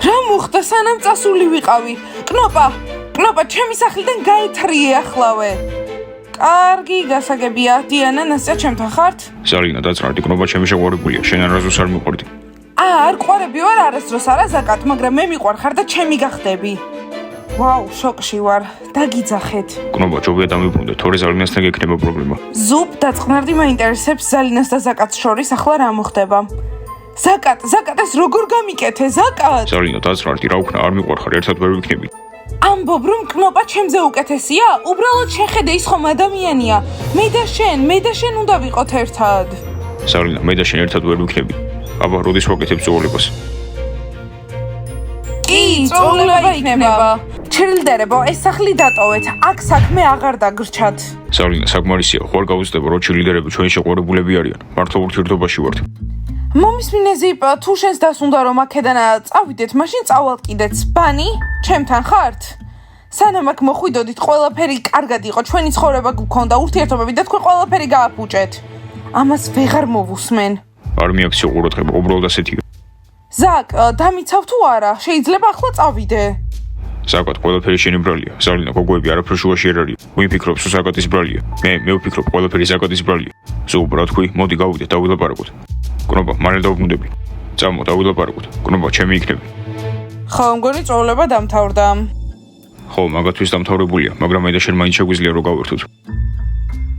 რა მოხდა სანამ წასული ვიყავი? კნოპა, ჩემი სახლიდან გაეთრიე ახლავე. კარგი, გასაგებია. დიანა, ნასტია, ჩემთან ხართ? ზალინა, დაწნარდი, კნოპა ჩემი შეყვარებულია. შენ არასდროს არ მიყვარდი. არ ყვარები ვარ არასდროს არა ზაკათ, მაგრამ მე მიყვარხარ და ჩემი გახდები. ვაუ, შოკში ვარ. დაგიძახეთ. კნოპა, ჯობია დამიბრუნდე, თორე ზალინასთან გექნება პრობლემა. ზუბ, დაწყნარდი მაინტერესებს ზალინას და ზაკათს შორის ახლა რა მოხდება. ზაკათ, ეს როგორ გამიკეთე, ზაკათ? ზალინა, დაწნარდი, რა უქნა, არ მიყვარხარ, ერთად ვერ ვიქნებით. ამბობ, რომ კნოპა ჩემზე უკეთესია? უბრალოდ შეხედე, ის ხომ ადამიანია. მე და შენ უნდა ვიყოთ ერთად. ზალინა, მე და შენ ერთად ვერ ვიქნებით. აბა, როდის ვაკეთებ წვეულებას? კი, წვეულება იქნება. ჩრილდერებო, ეს სახლი დატოვეთ. აქ საქმე აღარ დაგრჩათ. ზალინა, საკმარისია, ხوار გავუწდება, რომ ჩრილდერები ჩვენი შეყვარებულები არიან. მართლა ურთიერთობაში ვართ. მომისმინე ზიპ, თუ შენს დასუნდა რომ აქედან წავიდეთ, მაშინ წავალთ კიდეც. ბანი, ჩემთან ხართ? სანამ აქ მოხვიდოდით, ყველაფერი კარგად იყო, ჩვენი ცხოვრება გქონდა, ურთიერთობები და თქვენ ყველაფერი გააფუჭეთ. ამას ვეღარ მოვუსმენ. არ მიაქცია ყურადღება, უბრალოდ ასეთია. ზაკ, დამიცავ თუ არა? შეიძლება ახლა წავიდე. ზაკათ, ყველაფერი შენი ბრალია. ზალინა, გოგოები არაფერ შუაში არ არის. ვინ ფიქრობს, რომ ზაკათის ბრალია? მე ვფიქრობ, ყველაფერი ზაკათის ბრალია. ზუბ, რა თქვი, მოდი გავიდეთ, დავილაპარაკოთ. კნოპა, მალე დავუბრუნდები. წამო, დავილაპარაკოთ. კნოპა, ჩემი იქნები. ხო, მგონი წვეულება დამთავრდა. ხო, მაგათთვის დამთავრებულია, მაგრამ მე და შენ მაინც შეგვიძლია რომ გავერთოთ.